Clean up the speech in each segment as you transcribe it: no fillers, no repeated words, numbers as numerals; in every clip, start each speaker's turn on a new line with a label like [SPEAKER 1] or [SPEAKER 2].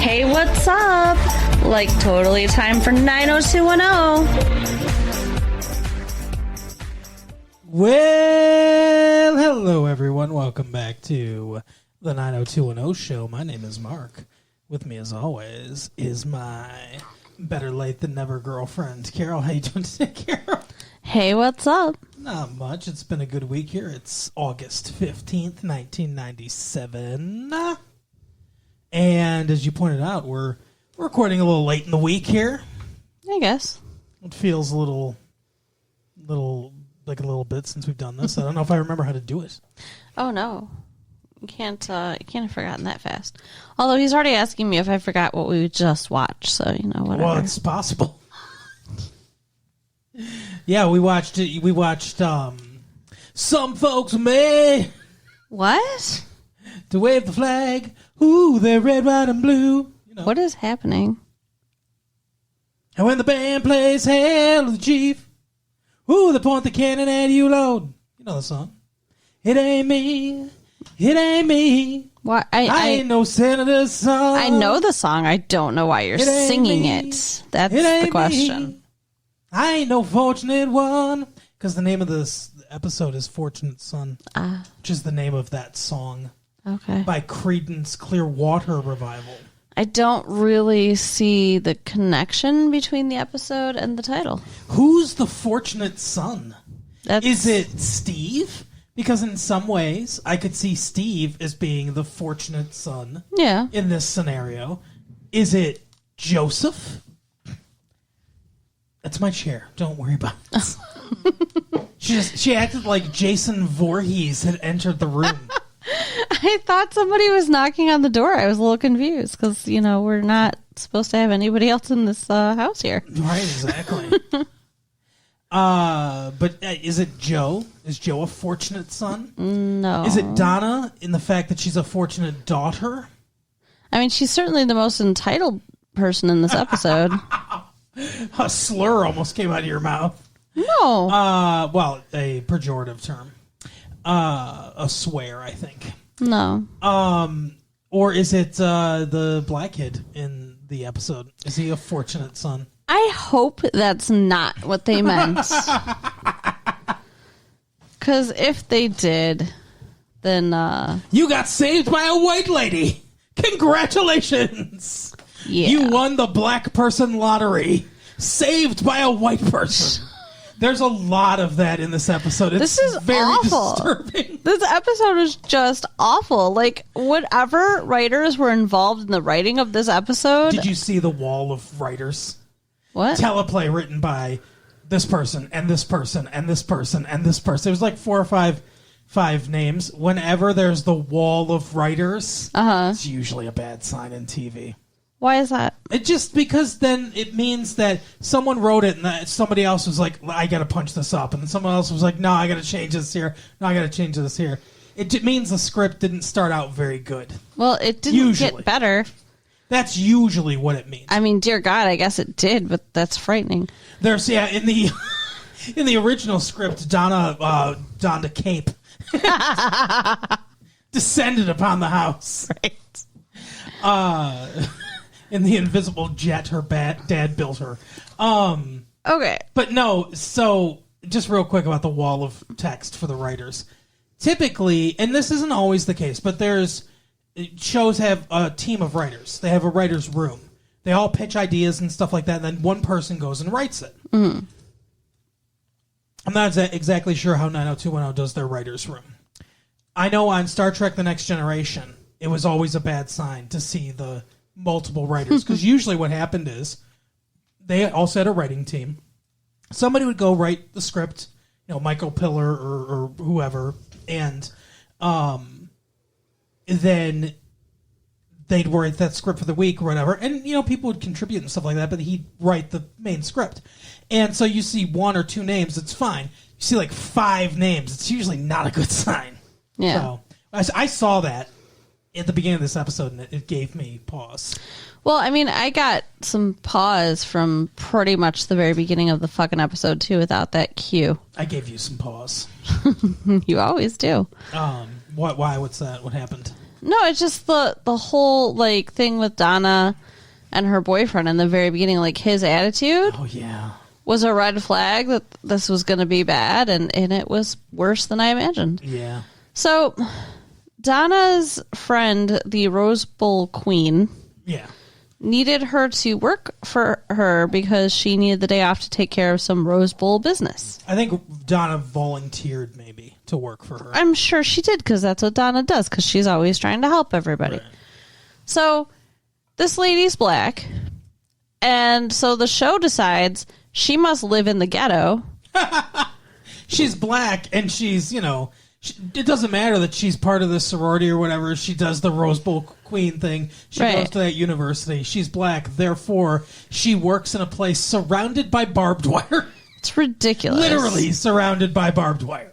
[SPEAKER 1] Hey, what's up? Like, totally time for 90210.
[SPEAKER 2] Well, hello, everyone. Welcome back to the 90210 show. My name is Mark. With me, as always, is my better late than never girlfriend, Carol. How you doing today, Carol?
[SPEAKER 1] Hey, what's up?
[SPEAKER 2] Not much. It's been a good week here. It's August 15th, 1997. And as you pointed out, we're recording a little late in the week here.
[SPEAKER 1] I guess.
[SPEAKER 2] It feels a little bit since we've done this. I don't know if I remember how to do it.
[SPEAKER 1] Oh, no. You can't have forgotten that fast. Although he's already asking me if I forgot what we just watched, so, whatever.
[SPEAKER 2] Well, it's possible. Yeah, we watched Some Folks May.
[SPEAKER 1] What?
[SPEAKER 2] To wave the flag. Ooh, they're red, white, and blue.
[SPEAKER 1] What is happening?
[SPEAKER 2] And when the band plays Hail to the Chief. Ooh, they point the cannon at you, load. You know the song. It ain't me. It ain't me.
[SPEAKER 1] Why?
[SPEAKER 2] I ain't no senator's son.
[SPEAKER 1] I know the song. I don't know why you're singing
[SPEAKER 2] me.
[SPEAKER 1] it. That's the question.
[SPEAKER 2] Me. I ain't no fortunate one. Because the name of this episode is Fortunate Son. Which is the name of that song.
[SPEAKER 1] Okay.
[SPEAKER 2] By Creedence Clearwater Revival.
[SPEAKER 1] I don't really see the connection between the episode and the title.
[SPEAKER 2] Who's the fortunate son? Is it Steve? Because in some ways, I could see Steve as being the fortunate son.
[SPEAKER 1] Yeah.
[SPEAKER 2] In this scenario. Is it Joseph? That's my chair. Don't worry about it. She acted like Jason Voorhees had entered the room.
[SPEAKER 1] I thought somebody was knocking on the door. I was a little confused because, we're not supposed to have anybody else in this house here.
[SPEAKER 2] Right, exactly. But is it Joe? Is Joe a fortunate son?
[SPEAKER 1] No.
[SPEAKER 2] Is it Donna in the fact that she's a fortunate daughter?
[SPEAKER 1] I mean, she's certainly the most entitled person in this episode.
[SPEAKER 2] A slur almost came out of your mouth.
[SPEAKER 1] No.
[SPEAKER 2] Well, a pejorative term. A swear, I think.
[SPEAKER 1] No.
[SPEAKER 2] Or is it the black kid in the episode? Is he a fortunate son?
[SPEAKER 1] I hope that's not what they meant. Because if they did, then...
[SPEAKER 2] You got saved by a white lady! Congratulations!
[SPEAKER 1] Yeah.
[SPEAKER 2] You won the black person lottery. Saved by a white person. There's a lot of that in this episode. This is very
[SPEAKER 1] awful.
[SPEAKER 2] Disturbing.
[SPEAKER 1] This episode is just awful. Like, whatever writers were involved in the writing of this episode...
[SPEAKER 2] Did you see the wall of writers?
[SPEAKER 1] What?
[SPEAKER 2] Teleplay written by this person, and this person, and this person, and this person. It was like 4 or 5 names. Whenever there's the wall of writers, it's usually a bad sign in TV.
[SPEAKER 1] Why is that?
[SPEAKER 2] It just because then it means that someone wrote it and that somebody else was like, I got to punch this up. And then someone else was like, no, I got to change this here. No, I got to change this here. It means the script didn't start out very good.
[SPEAKER 1] Well, it didn't get better.
[SPEAKER 2] That's usually what it means.
[SPEAKER 1] I mean, dear God, I guess it did, but that's frightening.
[SPEAKER 2] There's, in the original script, Donna Cape descended upon the house.
[SPEAKER 1] Right.
[SPEAKER 2] In the invisible jet her dad built her.
[SPEAKER 1] Okay.
[SPEAKER 2] But no, so just real quick about the wall of text for the writers. Typically, and this isn't always the case, but shows have a team of writers. They have a writer's room. They all pitch ideas and stuff like that, and then one person goes and writes it.
[SPEAKER 1] Mm-hmm.
[SPEAKER 2] I'm not exactly ssure how 90210 does their writer's room. I know on Star Trek The Next Generation, it was always a bad sign to see the multiple writers, because usually what happened is they also had a writing team. Somebody would go write the script, Michael Piller or whoever, and then they'd write that script for the week or whatever, and people would contribute and stuff like that, but he'd write the main script. And so you see 1 or 2 names, it's fine. You see like 5 names, it's usually not a good sign.
[SPEAKER 1] Yeah.
[SPEAKER 2] So I saw that at the beginning of this episode, and it gave me pause.
[SPEAKER 1] Well, I mean, I got some pause from pretty much the very beginning of the fucking episode, too, without that cue.
[SPEAKER 2] I gave you some pause.
[SPEAKER 1] You always do.
[SPEAKER 2] Why? What's that? What happened?
[SPEAKER 1] No, it's just the whole like thing with Donna and her boyfriend in the very beginning, like his attitude.
[SPEAKER 2] Oh yeah.
[SPEAKER 1] Was a red flag that this was going to be bad, and it was worse than I imagined.
[SPEAKER 2] Yeah.
[SPEAKER 1] So, Donna's friend, the Rose Bowl Queen, needed her to work for her because she needed the day off to take care of some Rose Bowl business.
[SPEAKER 2] I think Donna volunteered maybe to work for her.
[SPEAKER 1] I'm sure she did because that's what Donna does because she's always trying to help everybody.
[SPEAKER 2] Right.
[SPEAKER 1] So, this lady's black, and so the show decides she must live in the ghetto.
[SPEAKER 2] She's black, and she's, it doesn't matter that she's part of the sorority or whatever. She does the Rose Bowl Queen thing. She goes to that university. She's black. Therefore, she works in a place surrounded by barbed wire.
[SPEAKER 1] It's ridiculous.
[SPEAKER 2] Literally surrounded by barbed wire.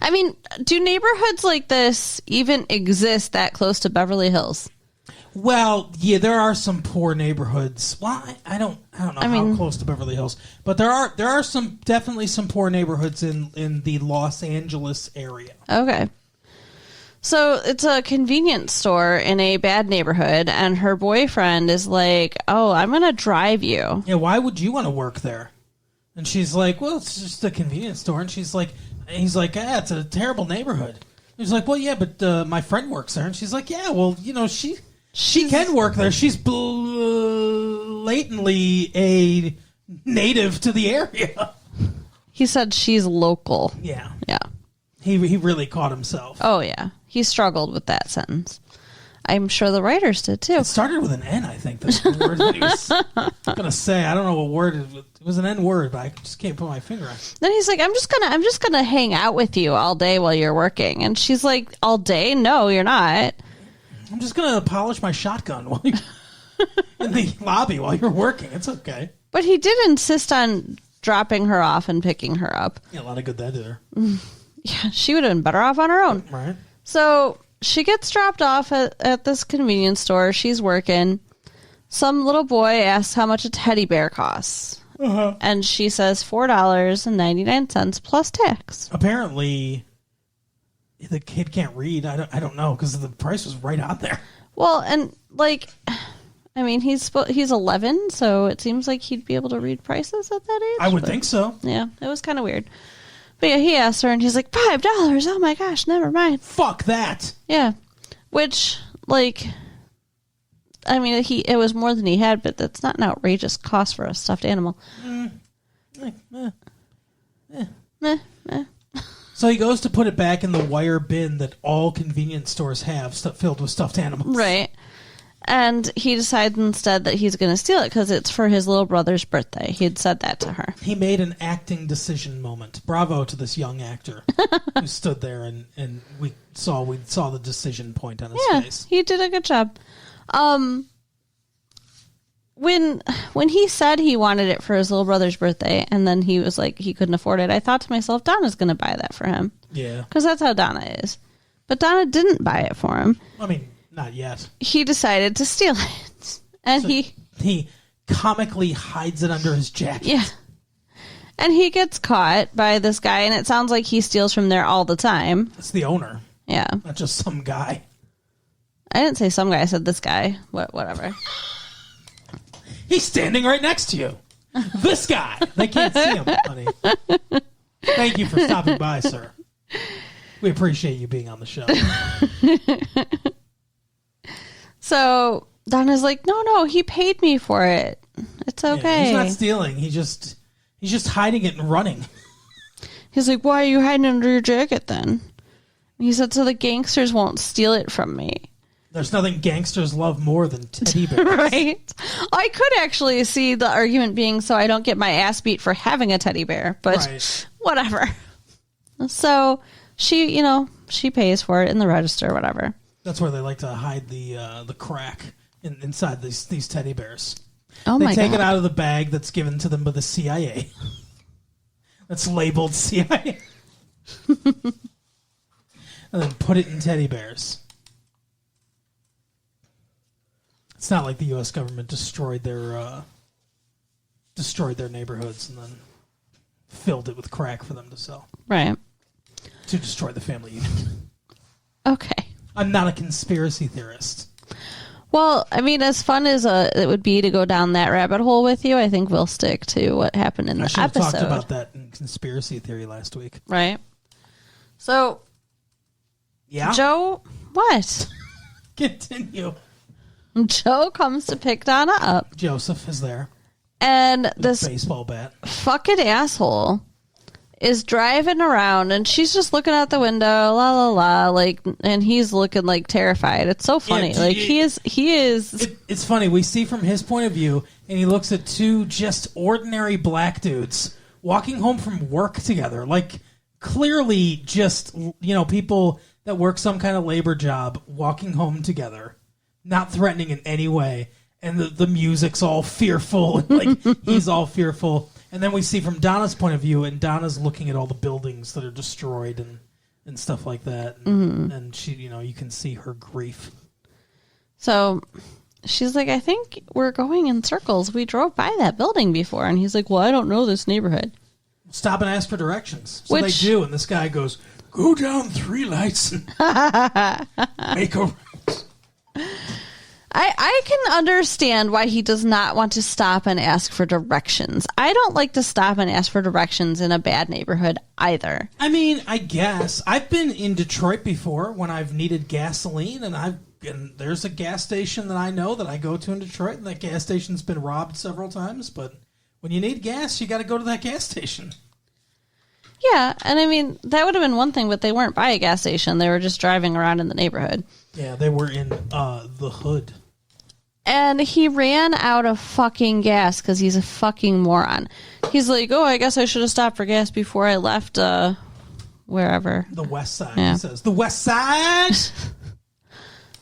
[SPEAKER 1] I mean, do neighborhoods like this even exist that close to Beverly Hills?
[SPEAKER 2] Well, yeah, there are some poor neighborhoods. Well, I don't know how close to Beverly Hills, but there are definitely some poor neighborhoods in the Los Angeles area.
[SPEAKER 1] Okay. So it's a convenience store in a bad neighborhood, and her boyfriend is like, "Oh, I'm going to drive you."
[SPEAKER 2] Yeah, why would you want to work there? And she's like, "Well, it's just a convenience store." And he's like, it's a terrible neighborhood. He's like, "Well, yeah, but my friend works there." And she's like, "Yeah, well, She can work there. She's blatantly a native to the area."
[SPEAKER 1] He said she's local.
[SPEAKER 2] Yeah.
[SPEAKER 1] Yeah.
[SPEAKER 2] He really caught himself.
[SPEAKER 1] Oh, yeah. He struggled with that sentence. I'm sure the writers did, too.
[SPEAKER 2] It started with an N, I think. That's the word that he was going to say. I don't know what word it was. An N word, but I just can't put my finger on it.
[SPEAKER 1] Then he's like, I'm just gonna hang out with you all day while you're working. And she's like, all day? No, you're not.
[SPEAKER 2] I'm just going to polish my shotgun while you're in the lobby while you're working. It's okay.
[SPEAKER 1] But he did insist on dropping her off and picking her up.
[SPEAKER 2] Yeah, a lot of good that did her.
[SPEAKER 1] Yeah, she would have been better off on her own.
[SPEAKER 2] Right.
[SPEAKER 1] So she gets dropped off at this convenience store. She's working. Some little boy asks how much a teddy bear costs. Uh-huh. And she says $4.99 plus tax.
[SPEAKER 2] Apparently, the kid can't read. I don't know because the price was right out there.
[SPEAKER 1] Well, and he's 11, so it seems like he'd be able to read prices at that age.
[SPEAKER 2] I would think so.
[SPEAKER 1] Yeah, it was kind of weird. But yeah, he asked her, and he's like, $5. Oh my gosh, never mind.
[SPEAKER 2] Fuck that.
[SPEAKER 1] Yeah, which it was more than he had, but that's not an outrageous cost for a stuffed animal.
[SPEAKER 2] So he goes to put it back in the wire bin that all convenience stores have, filled with stuffed animals.
[SPEAKER 1] Right. And he decides instead that he's going to steal it because it's for his little brother's birthday. He had said that to her.
[SPEAKER 2] He made an acting decision moment. Bravo to this young actor who stood there and we saw the decision point on his face.
[SPEAKER 1] He did a good job. When he said he wanted it for his little brother's birthday, and then he was like he couldn't afford it, I thought to myself, Donna's going to buy that for him.
[SPEAKER 2] Yeah.
[SPEAKER 1] Because that's how Donna is. But Donna didn't buy it for him.
[SPEAKER 2] I mean, not yet.
[SPEAKER 1] He decided to steal it. And
[SPEAKER 2] so he comically hides it under his jacket.
[SPEAKER 1] Yeah. And he gets caught by this guy, and it sounds like he steals from there all the time.
[SPEAKER 2] It's the owner.
[SPEAKER 1] Yeah.
[SPEAKER 2] Not just some guy.
[SPEAKER 1] I didn't say some guy, I said this guy. Whatever.
[SPEAKER 2] He's standing right next to you. This guy. They can't see him, honey. Thank you for stopping by, sir. We appreciate you being on the show.
[SPEAKER 1] So Donna's like, no, he paid me for it. It's okay.
[SPEAKER 2] Yeah, he's not stealing. He's just hiding it and running.
[SPEAKER 1] He's like, why are you hiding under your jacket then? And he said, so the gangsters won't steal it from me.
[SPEAKER 2] There's nothing gangsters love more than teddy bears.
[SPEAKER 1] Right. I could actually see the argument being so I don't get my ass beat for having a teddy bear, but whatever. So she pays for it in the register, whatever.
[SPEAKER 2] That's where they like to hide the crack inside these teddy bears.
[SPEAKER 1] Oh my God.
[SPEAKER 2] They take it out of the bag that's given to them by the CIA. That's labeled CIA. And then put it in teddy bears. It's not like the U.S. government destroyed their neighborhoods and then filled it with crack for them to sell.
[SPEAKER 1] Right.
[SPEAKER 2] To destroy the family unit.
[SPEAKER 1] Okay.
[SPEAKER 2] I'm not a conspiracy theorist.
[SPEAKER 1] Well, I mean, as fun as it would be to go down that rabbit hole with you, I think we'll stick to what happened in the episode. I should have talked
[SPEAKER 2] about that in conspiracy theory last week.
[SPEAKER 1] Right. So,
[SPEAKER 2] yeah,
[SPEAKER 1] Joe, what?
[SPEAKER 2] Continue.
[SPEAKER 1] Joe comes to pick Donna up.
[SPEAKER 2] Joseph is there.
[SPEAKER 1] And this
[SPEAKER 2] baseball bat
[SPEAKER 1] fucking asshole is driving around, and she's just looking out the window, la la la, like, and he's looking like terrified. It's so funny. Yeah, he is.
[SPEAKER 2] It's funny. We see from his point of view, and he looks at two just ordinary black dudes walking home from work together, like clearly just people that work some kind of labor job walking home together, not threatening in any way. And the music's all fearful, and like he's all fearful. And then we see from Donna's point of view, and Donna's looking at all the buildings that are destroyed and stuff like that. And she, you can see her grief.
[SPEAKER 1] So she's like, I think we're going in circles. We drove by that building before. And he's like, well, I don't know this neighborhood.
[SPEAKER 2] Stop and ask for directions. So they do. And this guy goes, go down 3 lights and make a...
[SPEAKER 1] I can understand why he does not want to stop and ask for directions. I don't like to stop and ask for directions in a bad neighborhood either.
[SPEAKER 2] I mean, I guess. I've been in Detroit before when I've needed gasoline, and there's a gas station that I know that I go to in Detroit, and that gas station's been robbed several times, but when you need gas, you got to go to that gas station.
[SPEAKER 1] Yeah, and I mean, that would have been one thing, but they weren't by a gas station. They were just driving around in the neighborhood.
[SPEAKER 2] Yeah, they were in the hood.
[SPEAKER 1] And he ran out of fucking gas because he's a fucking moron. He's like, oh, I guess I should have stopped for gas before I left wherever.
[SPEAKER 2] The west side, yeah. He says. The west side!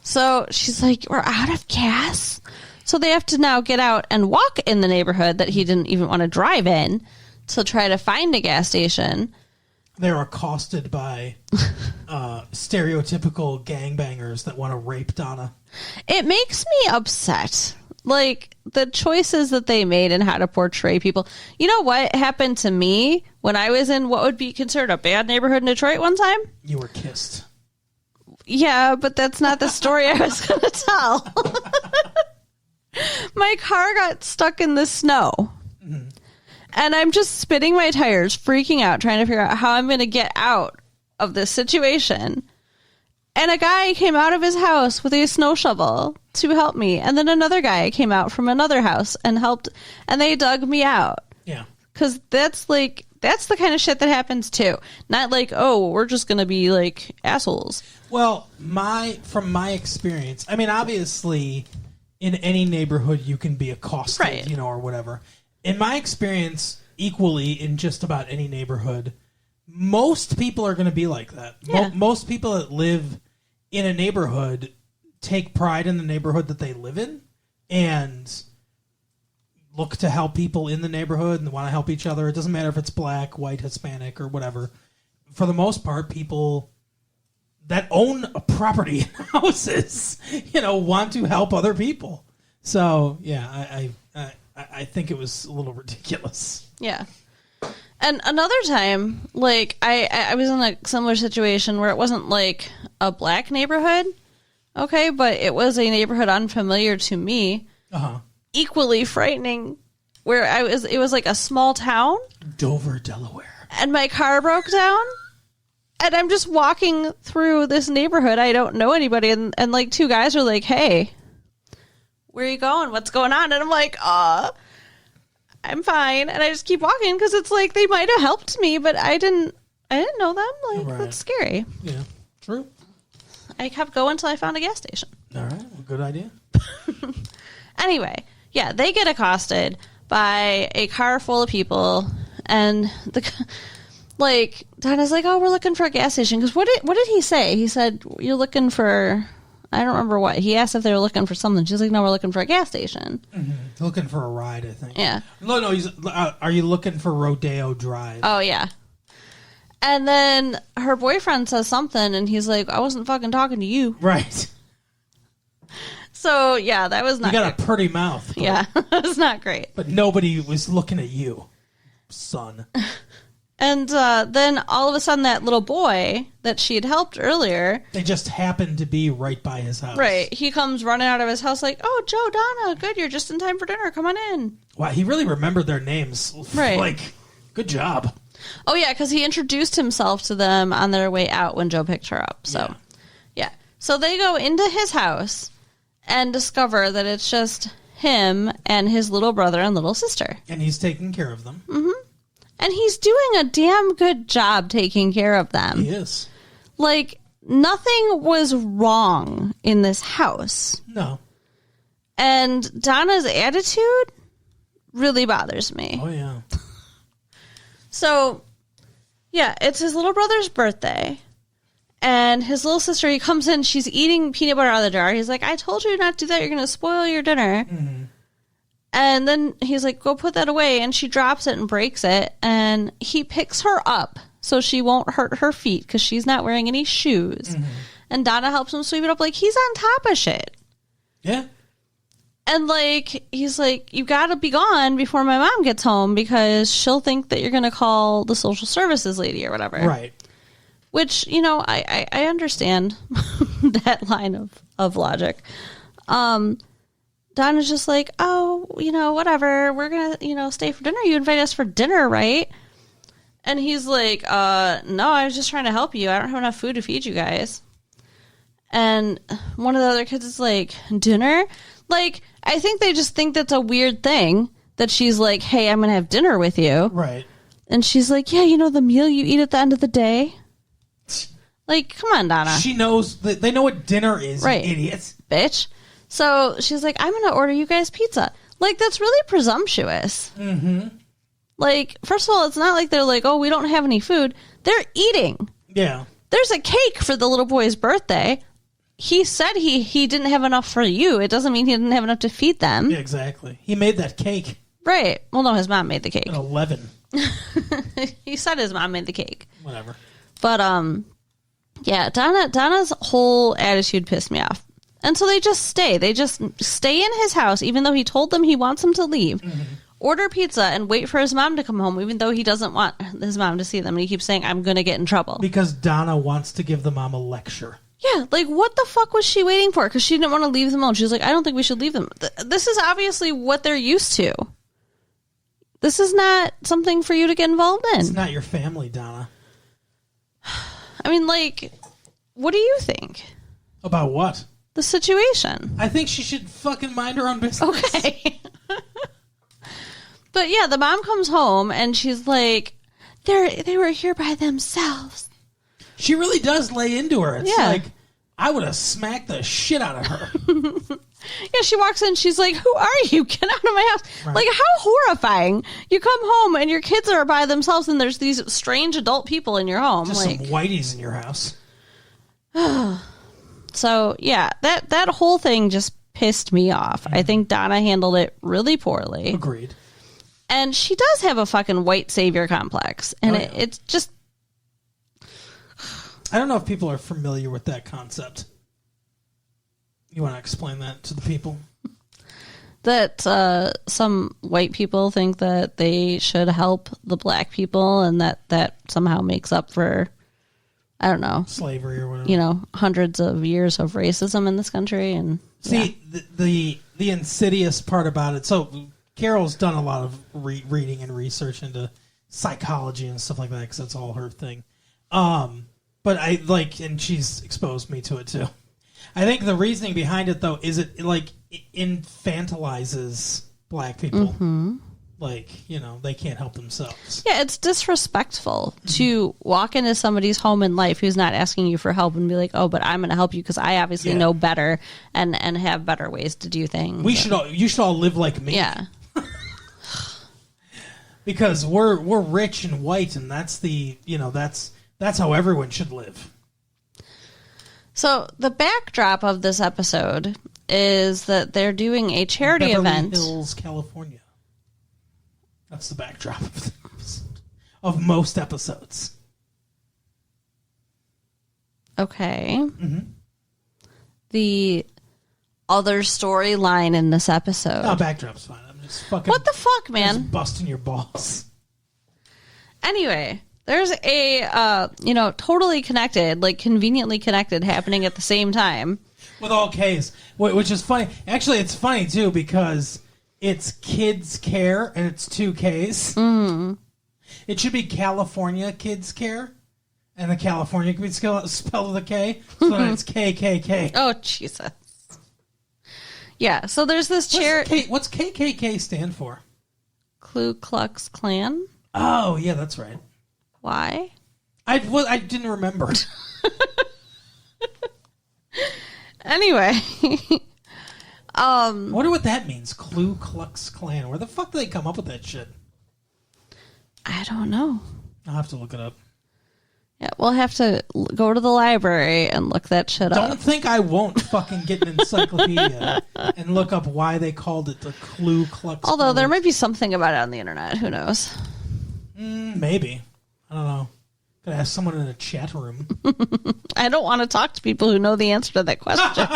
[SPEAKER 1] So she's like, we're out of gas? So they have to now get out and walk in the neighborhood that he didn't even want to drive in to try to find a gas station.
[SPEAKER 2] They're accosted by stereotypical gangbangers that want to rape Donna.
[SPEAKER 1] It makes me upset. Like, the choices that they made and how to portray people. You know what happened to me when I was in what would be considered a bad neighborhood in Detroit one time?
[SPEAKER 2] You were kissed.
[SPEAKER 1] Yeah, but that's not the story I was going to tell. My car got stuck in the snow. Mm-hmm. And I'm just spinning my tires, freaking out, trying to figure out how I'm going to get out of this situation. And a guy came out of his house with a snow shovel to help me. And then another guy came out from another house and helped. And they dug me out.
[SPEAKER 2] Yeah.
[SPEAKER 1] Because that's the kind of shit that happens too. Not like, oh, we're just going to be like assholes.
[SPEAKER 2] Well, from my experience, I mean, obviously, in any neighborhood, you can be accosted,
[SPEAKER 1] right,
[SPEAKER 2] or whatever. In my experience, equally in just about any neighborhood, most people are going to be like that.
[SPEAKER 1] Yeah.
[SPEAKER 2] Most people that live in a neighborhood take pride in the neighborhood that they live in and look to help people in the neighborhood and want to help each other. It doesn't matter if it's black, white, Hispanic, or whatever. For the most part, people that own a property and houses, want to help other people. So, yeah, I think it was a little ridiculous.
[SPEAKER 1] Yeah. And another time, like, I was in a similar situation where it wasn't like a black neighborhood, okay, but it was a neighborhood unfamiliar to me.
[SPEAKER 2] Uh-huh.
[SPEAKER 1] Equally frightening, where it was like a small town.
[SPEAKER 2] Dover, Delaware.
[SPEAKER 1] And my car broke down. And I'm just walking through this neighborhood. I don't know anybody. And like 2 guys are like, hey, where are you going? What's going on? And I'm like, I'm fine. And I just keep walking because it's like they might have helped me, but I didn't know them. Like, right. That's scary.
[SPEAKER 2] Yeah, true.
[SPEAKER 1] I kept going until I found a gas station.
[SPEAKER 2] All right. Well, good idea.
[SPEAKER 1] Anyway, yeah, they get accosted by a car full of people. And Donna's like, oh, we're looking for a gas station. Because what did he say? He said, you're looking for... I don't remember what. He asked if they were looking for something. She's like, no, we're looking for a gas station.
[SPEAKER 2] Mm-hmm. Looking for a ride, I think.
[SPEAKER 1] Yeah.
[SPEAKER 2] No, he's, are you looking for Rodeo Drive?
[SPEAKER 1] Oh, yeah. And then her boyfriend says something, and he's like, I wasn't fucking talking to you.
[SPEAKER 2] Right.
[SPEAKER 1] So, yeah, that was not
[SPEAKER 2] You got a pretty mouth.
[SPEAKER 1] Yeah, that was not great.
[SPEAKER 2] But nobody was looking at you, son.
[SPEAKER 1] And then all of a sudden that little boy that she had helped earlier...
[SPEAKER 2] They just happened to be right by his house.
[SPEAKER 1] Right. He comes running out of his house like, oh, Joe, Donna, good, you're just in time for dinner. Come on in.
[SPEAKER 2] Wow, he really remembered their names.
[SPEAKER 1] Right.
[SPEAKER 2] Like, good job.
[SPEAKER 1] Oh, yeah, because he introduced himself to them on their way out when Joe picked her up. So, yeah. So they go into his house and discover that it's just him and his little brother and little sister.
[SPEAKER 2] And he's taking care of them.
[SPEAKER 1] Mm-hmm. And he's doing a damn good job taking care of them.
[SPEAKER 2] He is.
[SPEAKER 1] Like, nothing was wrong in this house.
[SPEAKER 2] No.
[SPEAKER 1] And Donna's attitude really bothers me.
[SPEAKER 2] Oh, yeah.
[SPEAKER 1] So, yeah, it's his little brother's birthday. And his little sister, he comes in, she's eating peanut butter out of the jar. He's like, I told you not to do that. You're going to spoil your dinner. Mm-hmm. And then he's like, go put that away. And she drops it and breaks it. And he picks her up so she won't hurt her feet because she's not wearing any shoes. Mm-hmm. And Donna helps him sweep it up. Like, he's on top of shit.
[SPEAKER 2] Yeah.
[SPEAKER 1] And, like, he's like, you got to be gone before my mom gets home because she'll think that you're going to call the social services lady or whatever.
[SPEAKER 2] Right.
[SPEAKER 1] Which, you know, I understand that line of logic. Donna's just like, oh, you know, whatever. We're going to, you know, stay for dinner. You invite us for dinner, right? And he's like, no, I was just trying to help you. I don't have enough food to feed you guys. And one of the other kids is like, dinner? Like, I think they just think that's a weird thing that she's like, hey, I'm going to have dinner with you.
[SPEAKER 2] Right.
[SPEAKER 1] And she's like, yeah, you know, the meal you eat at the end of the day? Like, come on, Donna.
[SPEAKER 2] She knows, they know what dinner is,
[SPEAKER 1] right.
[SPEAKER 2] You idiots.
[SPEAKER 1] Bitch. So she's like, I'm going to order you guys pizza. Like, that's really presumptuous. Mm-hmm. Like, first of all, it's not like they're like, oh, we don't have any food. They're eating.
[SPEAKER 2] Yeah.
[SPEAKER 1] There's a cake for the little boy's birthday. He said he didn't have enough for you. It doesn't mean he didn't have enough to feed them.
[SPEAKER 2] Yeah, exactly. He made that cake.
[SPEAKER 1] Right. Well, no, his mom made the cake.
[SPEAKER 2] At 11.
[SPEAKER 1] He said his mom made the cake.
[SPEAKER 2] Whatever.
[SPEAKER 1] But, yeah, Donna's whole attitude pissed me off. And so they just stay. They just stay in his house, even though he told them he wants them to leave. Mm-hmm. Order pizza and wait for his mom to come home, even though he doesn't want his mom to see them. And he keeps saying, I'm going to get in trouble.
[SPEAKER 2] Because Donna wants to give the mom a lecture.
[SPEAKER 1] Yeah, like, what the fuck was she waiting for? Because she didn't want to leave them alone. She was like, I don't think we should leave them. This is obviously what they're used to. This is not something for you to get involved in.
[SPEAKER 2] It's not your family, Donna.
[SPEAKER 1] I mean, like, what do you think?
[SPEAKER 2] About what?
[SPEAKER 1] The situation.
[SPEAKER 2] I think she should fucking mind her own business.
[SPEAKER 1] Okay. But yeah, the mom comes home and she's like, they were here by themselves.
[SPEAKER 2] She really does lay into her. It's
[SPEAKER 1] yeah.
[SPEAKER 2] like, I would have smacked the shit out of her.
[SPEAKER 1] Yeah, she walks in, she's like, who are you? Get out of my house. Right. Like, how horrifying. You come home and your kids are by themselves and there's these strange adult people in your home.
[SPEAKER 2] Just
[SPEAKER 1] like,
[SPEAKER 2] some whiteys in your house.
[SPEAKER 1] So, yeah, that whole thing just pissed me off. I think Donna handled it really poorly.
[SPEAKER 2] Agreed.
[SPEAKER 1] And she does have a fucking white savior complex. And it's just...
[SPEAKER 2] I don't know if people are familiar with that concept. You want to explain that to the people?
[SPEAKER 1] That some white people think that they should help the black people and that somehow makes up for, I don't know,
[SPEAKER 2] slavery or whatever.
[SPEAKER 1] You know, hundreds of years of racism in this country. And
[SPEAKER 2] see, the insidious part about it. So Carol's done a lot of reading and research into psychology and stuff like that because that's all her thing. But I like, and she's exposed me to it too. I think the reasoning behind it, though, is it infantilizes black people. Mm-hmm. Like, you know, they can't help themselves.
[SPEAKER 1] Yeah, it's disrespectful to walk into somebody's home in life who's not asking you for help and be like, oh, but I'm going to help you because I obviously know better and have better ways to do things.
[SPEAKER 2] You should all live like me.
[SPEAKER 1] Yeah.
[SPEAKER 2] Because we're rich and white, and that's that's how everyone should live.
[SPEAKER 1] So the backdrop of this episode is that they're doing a charity event.
[SPEAKER 2] Beverly Hills, California. That's the backdrop of most episodes.
[SPEAKER 1] Okay. Mm-hmm. The other storyline in this episode.
[SPEAKER 2] No, backdrop's fine. I'm just fucking...
[SPEAKER 1] What the fuck, man?
[SPEAKER 2] Just busting your balls.
[SPEAKER 1] Anyway, there's a, totally connected, like conveniently connected happening at the same time.
[SPEAKER 2] With all Ks, which is funny. Actually, it's funny, too, because it's Kids Care and it's 2 Ks. Mm. It should be California Kids Care, and the California can be spelled with a K, so then it's KKK.
[SPEAKER 1] Oh, Jesus. Yeah, so there's this charity.
[SPEAKER 2] What's KKK stand for?
[SPEAKER 1] Ku Klux Klan.
[SPEAKER 2] Oh, yeah, that's right.
[SPEAKER 1] Why?
[SPEAKER 2] I didn't remember.
[SPEAKER 1] Anyway.
[SPEAKER 2] I wonder what that means, Ku Klux Klan. Where the fuck did they come up with that shit?
[SPEAKER 1] I don't know.
[SPEAKER 2] I'll have to look it up.
[SPEAKER 1] Yeah, we'll have to go to the library and look that shit up.
[SPEAKER 2] Don't think I won't fucking get an encyclopedia and look up why they called it the Ku Klux Klan.
[SPEAKER 1] Although there might be something about it on the internet. Who knows?
[SPEAKER 2] Maybe. I don't know. Could ask someone in a chat room.
[SPEAKER 1] I don't want to talk to people who know the answer to that question.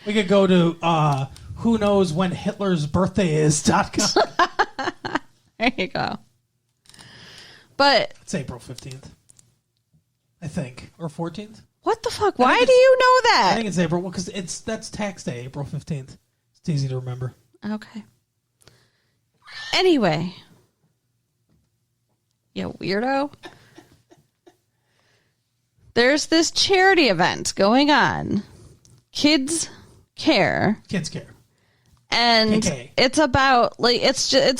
[SPEAKER 2] We could go to who knows when Hitler's birthday is.com.
[SPEAKER 1] There you go. But
[SPEAKER 2] it's April 15th. I think. Or 14th.
[SPEAKER 1] What the fuck? Why do you know that?
[SPEAKER 2] I think it's April. Well, because that's tax day, April 15th. It's easy to remember.
[SPEAKER 1] Okay. Anyway. You weirdo. There's this charity event going on. Kids Care.
[SPEAKER 2] Kids Care.
[SPEAKER 1] And
[SPEAKER 2] KK.
[SPEAKER 1] it's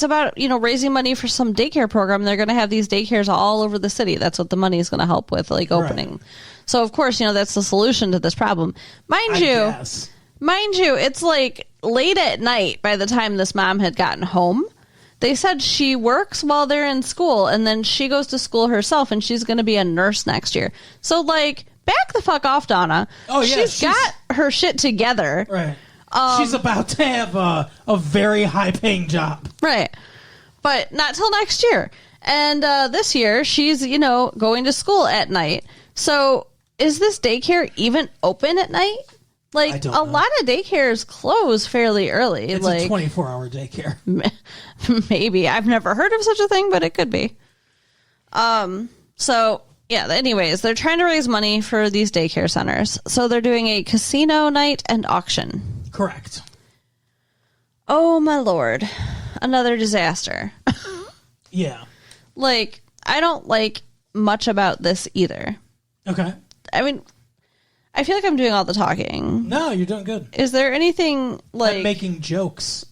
[SPEAKER 1] about raising money for some daycare program. They're going to have these daycares all over the city. That's what the money is going to help with, like opening. Right. So of course, that's the solution to this problem. Mind you, it's like late at night by the time this mom had gotten home. They said she works while they're in school, and then she goes to school herself, and she's going to be a nurse next year. So like, back the fuck off, Donna. Oh yeah, she's got her shit together.
[SPEAKER 2] Right. She's about to have a very high-paying job.
[SPEAKER 1] Right. But not till next year. And this year, she's, going to school at night. So is this daycare even open at night? Like, a lot of daycares close fairly early.
[SPEAKER 2] It's
[SPEAKER 1] like
[SPEAKER 2] a 24-hour daycare.
[SPEAKER 1] Maybe. I've never heard of such a thing, but it could be. So... yeah, anyways, they're trying to raise money for these daycare centers. So they're doing a casino night and auction.
[SPEAKER 2] Correct.
[SPEAKER 1] Oh, my Lord. Another disaster.
[SPEAKER 2] Yeah.
[SPEAKER 1] Like, I don't like much about this either.
[SPEAKER 2] Okay.
[SPEAKER 1] I mean, I feel like I'm doing all the talking.
[SPEAKER 2] No, you're doing good.
[SPEAKER 1] Is there anything like...
[SPEAKER 2] I'm making jokes.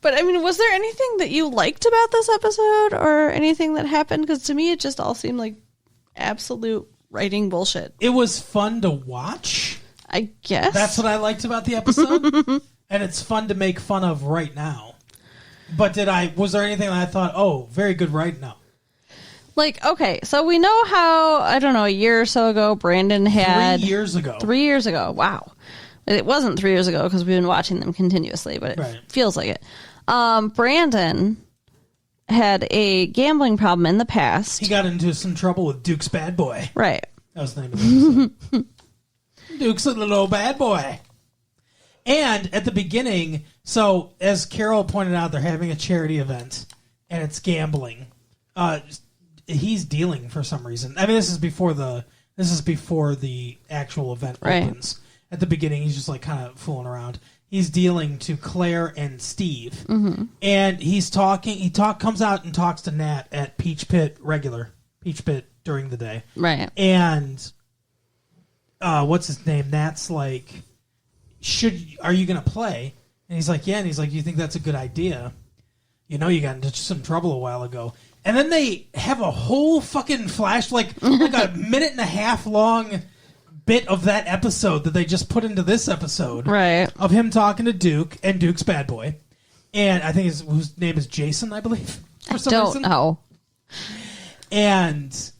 [SPEAKER 1] But, I mean, was there anything that you liked about this episode or anything that happened? Because to me, it just all seemed like absolute writing bullshit.
[SPEAKER 2] It was fun to watch.
[SPEAKER 1] I guess.
[SPEAKER 2] That's what I liked about the episode. And it's fun to make fun of right now. But was there anything that I thought, oh, very good writing? No.
[SPEAKER 1] Like, okay, so we know how, I don't know, a year or so ago, Brandon had...
[SPEAKER 2] 3 years ago.
[SPEAKER 1] 3 years ago, wow. It wasn't 3 years ago because we've been watching them continuously, but it feels like it. Brandon had a gambling problem in the past.
[SPEAKER 2] He got into some trouble with Duke's bad boy.
[SPEAKER 1] Right.
[SPEAKER 2] That was the name of the episode. Duke's a little bad boy. And at the beginning, so as Carol pointed out, they're having a charity event, and it's gambling. He's dealing for some reason. I mean, this is before the actual event opens. At the beginning, he's just like kind of fooling around. He's dealing to Claire and Steve, and he's talking. He comes out and talks to Nat at Peach Pit during the day,
[SPEAKER 1] right?
[SPEAKER 2] And what's his name? Nat's like, are you going to play? And he's like, yeah. And he's like, you think that's a good idea? You know, you got into some trouble a while ago. And then they have a whole fucking flash, like a minute and a half long bit of that episode that they just put into this episode,
[SPEAKER 1] right?
[SPEAKER 2] Of him talking to Duke and Duke's bad boy, and I think whose name is Jason, I believe. For some reason.
[SPEAKER 1] Know.
[SPEAKER 2] And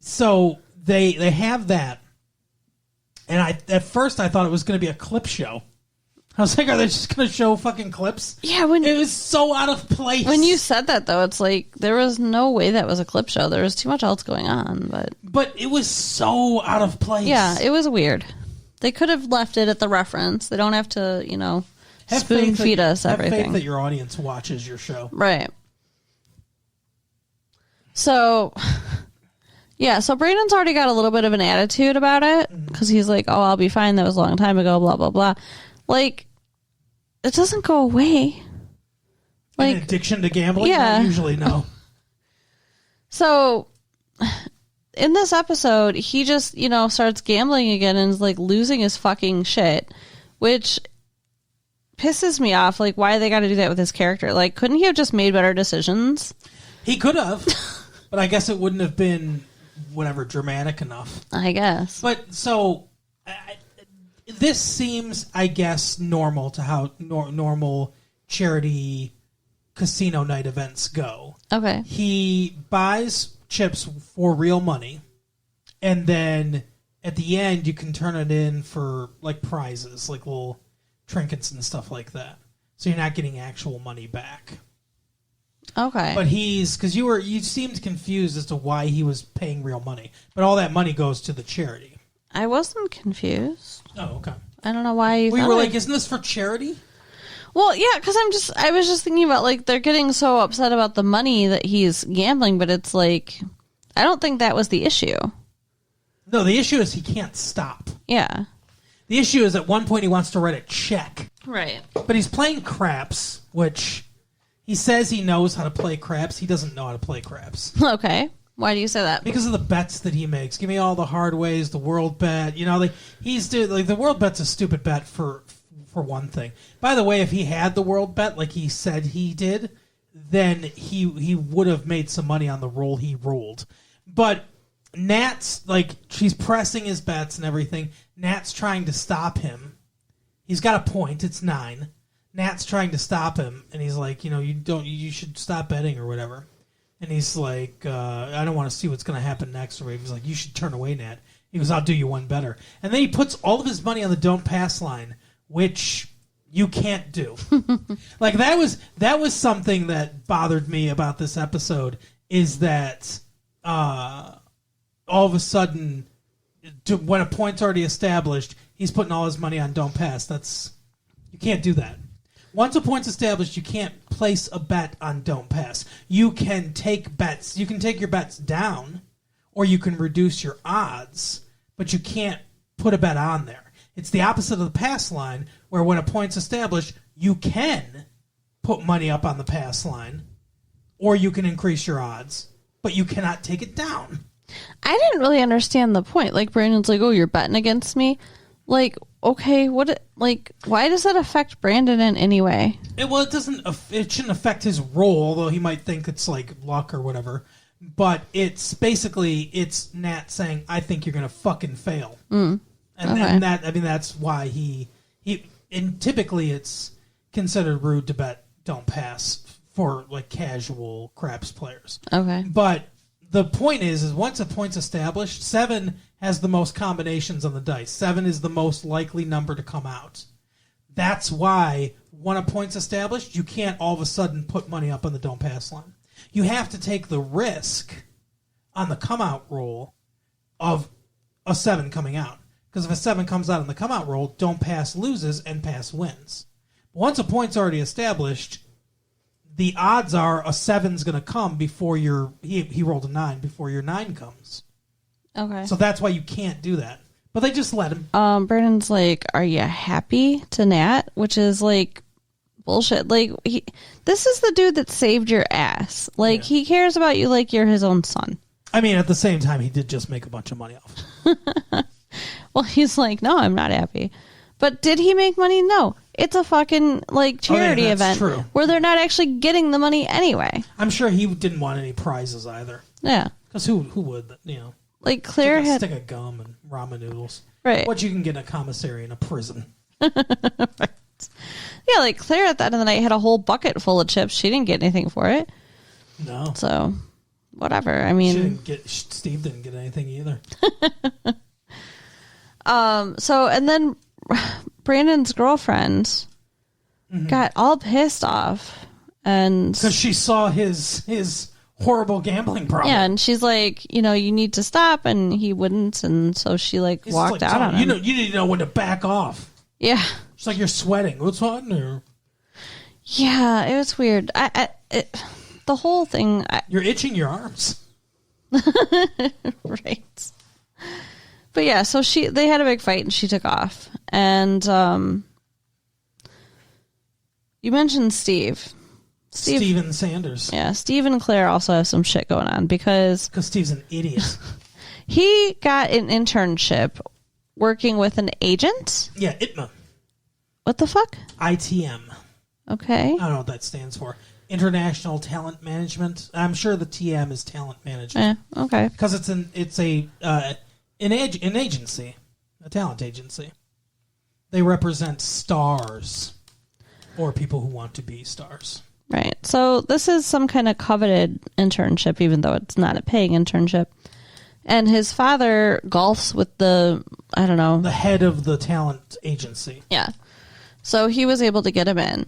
[SPEAKER 2] so they have that, and at first I thought it was going to be a clip show. I was like, are they just going to show fucking clips?
[SPEAKER 1] Yeah,
[SPEAKER 2] it was so out of place.
[SPEAKER 1] When you said that, though, it's like there was no way that was a clip show. There was too much else going on,
[SPEAKER 2] but it was so out of place.
[SPEAKER 1] Yeah, it was weird. They could have left it at the reference. They don't have to, spoon feed us everything.
[SPEAKER 2] Have faith that your audience watches your show.
[SPEAKER 1] Right. So, yeah, so Brandon's already got a little bit of an attitude about it because he's like, oh, I'll be fine. That was a long time ago, blah, blah, blah. Like, it doesn't go away. Like,
[SPEAKER 2] an addiction to gambling?
[SPEAKER 1] Yeah.
[SPEAKER 2] Not usually, no.
[SPEAKER 1] So, in this episode, he just, starts gambling again and is like losing his fucking shit, which pisses me off. Like, why they got to do that with his character? Like, couldn't he have just made better decisions?
[SPEAKER 2] He could have, but I guess it wouldn't have been dramatic enough.
[SPEAKER 1] I guess.
[SPEAKER 2] But so this seems, I guess, normal to how normal charity casino night events go.
[SPEAKER 1] Okay.
[SPEAKER 2] He buys chips for real money, and then at the end you can turn it in for like prizes, like little trinkets and stuff like that. So you're not getting actual money back.
[SPEAKER 1] Okay.
[SPEAKER 2] But because you seemed confused as to why he was paying real money, but all that money goes to the charity.
[SPEAKER 1] I wasn't confused.
[SPEAKER 2] Oh, okay.
[SPEAKER 1] I don't know why you
[SPEAKER 2] We were like, isn't this for charity?
[SPEAKER 1] Well, yeah, because I was just thinking about, like, they're getting so upset about the money that he's gambling, but it's like, I don't think that was the issue.
[SPEAKER 2] No, the issue is he can't stop.
[SPEAKER 1] Yeah.
[SPEAKER 2] The issue is at one point he wants to write a check.
[SPEAKER 1] Right.
[SPEAKER 2] But he's playing craps, which he says he knows how to play craps. He doesn't know how to play craps.
[SPEAKER 1] Okay. Why do you say that?
[SPEAKER 2] Because of the bets that he makes. Give me all the hard ways, the world bet. The world bet's a stupid bet for one thing. By the way, if he had the world bet like he said he did, then he would have made some money on the roll he rolled. But Nat's, like, she's pressing his bets and everything. Nat's trying to stop him. He's got a point. It's 9. Nat's trying to stop him, and he's like, you should stop betting or whatever. And he's like, I don't want to see what's going to happen next. Or he's like, you should turn away, Nat. He goes, I'll do you one better. And then he puts all of his money on the don't pass line, which you can't do. Like, that was something that bothered me about this episode, is that all of a sudden, when a point's already established, he's putting all his money on don't pass. You can't do that. Once a point's established, you can't place a bet on don't pass. You can take bets. You can take your bets down, or you can reduce your odds, but you can't put a bet on there. It's the opposite of the pass line, where when a point's established, you can put money up on the pass line, or you can increase your odds, but you cannot take it down.
[SPEAKER 1] I didn't really understand the point. Like, Brandon's like, oh, you're betting against me? Like, okay, why does that affect Brandon in any way?
[SPEAKER 2] It shouldn't affect his role, although he might think it's like luck or whatever. But it's Nat saying, I think you're going to fucking fail. And that's why he and typically it's considered rude to bet don't pass for like casual craps players.
[SPEAKER 1] Okay.
[SPEAKER 2] But the point is once a point's established, 7 has the most combinations on the dice. 7 is the most likely number to come out. That's why when a point's established, you can't all of a sudden put money up on the don't pass line. You have to take the risk on the come out roll of a 7 coming out. Because if a 7 comes out on the come out roll, don't pass loses and pass wins. But once a point's already established, the odds are a 7's going to come before he rolled a 9 before your 9 comes.
[SPEAKER 1] Okay.
[SPEAKER 2] So that's why you can't do that. But they just let him.
[SPEAKER 1] Brandon's like, are you happy to Nat? Which is like bullshit. Like, this is the dude that saved your ass. Like, he cares about you like you're his own son.
[SPEAKER 2] I mean, at the same time, he did just make a bunch of money off it.
[SPEAKER 1] Well, he's like, no, I'm not happy. But did he make money? No. It's a fucking, like, charity event
[SPEAKER 2] true.
[SPEAKER 1] Where they're not actually getting the money anyway.
[SPEAKER 2] I'm sure he didn't want any prizes either.
[SPEAKER 1] Yeah.
[SPEAKER 2] Because who would,
[SPEAKER 1] Like, Claire had...
[SPEAKER 2] Stick of gum and ramen noodles.
[SPEAKER 1] Right.
[SPEAKER 2] What you can get in a commissary in a prison.
[SPEAKER 1] Right. Yeah, like, Claire at the end of the night had a whole bucket full of chips. She didn't get anything for it.
[SPEAKER 2] No.
[SPEAKER 1] So, whatever. I mean...
[SPEAKER 2] Steve didn't get anything either.
[SPEAKER 1] So, and then Brandon's girlfriend got all pissed off. And...
[SPEAKER 2] Because she saw his horrible gambling problem.
[SPEAKER 1] Yeah, and she's like, you need to stop, and he wouldn't, and so she, like, walked out on him.
[SPEAKER 2] You need to know when to back off.
[SPEAKER 1] Yeah.
[SPEAKER 2] She's like, you're sweating. What's on there?
[SPEAKER 1] Yeah, it was weird. The whole thing.
[SPEAKER 2] You're itching your arms.
[SPEAKER 1] Right. But yeah, so they had a big fight and she took off. And you mentioned Steve.
[SPEAKER 2] Steven Sanders.
[SPEAKER 1] Yeah, Steve and Claire also have some shit going on because
[SPEAKER 2] Steve's an idiot.
[SPEAKER 1] He got an internship working with an agent.
[SPEAKER 2] Yeah, ITMA.
[SPEAKER 1] What the fuck?
[SPEAKER 2] ITM.
[SPEAKER 1] Okay.
[SPEAKER 2] I don't know what that stands for. International Talent Management. I'm sure the TM is talent management.
[SPEAKER 1] Okay.
[SPEAKER 2] Because it's an agency, a talent agency. They represent stars or people who want to be stars.
[SPEAKER 1] Right. So this is some kind of coveted internship, even though it's not a paying internship. And his father golfs with the head
[SPEAKER 2] of the talent agency.
[SPEAKER 1] Yeah. So he was able to get him in.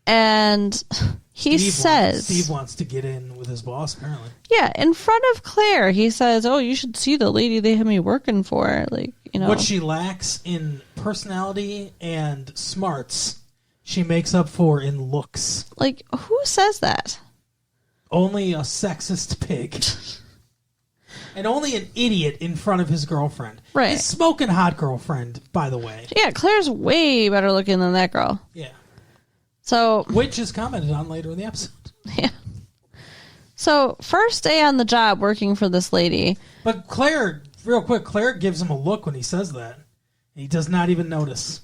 [SPEAKER 1] And Steve
[SPEAKER 2] wants to get in with his boss, apparently.
[SPEAKER 1] Yeah, in front of Claire, he says, "Oh, you should see the lady they have me working for."
[SPEAKER 2] What she lacks in personality and smarts, she makes up for in looks.
[SPEAKER 1] Who says that?
[SPEAKER 2] Only a sexist pig. And only an idiot in front of his girlfriend.
[SPEAKER 1] Right.
[SPEAKER 2] His smoking hot girlfriend, by the way.
[SPEAKER 1] Yeah, Claire's way better looking than that girl.
[SPEAKER 2] Yeah.
[SPEAKER 1] So,
[SPEAKER 2] which is commented on later in the episode.
[SPEAKER 1] Yeah. So, first day on the job working for this lady.
[SPEAKER 2] But Claire gives him a look when he says that. He does not even notice.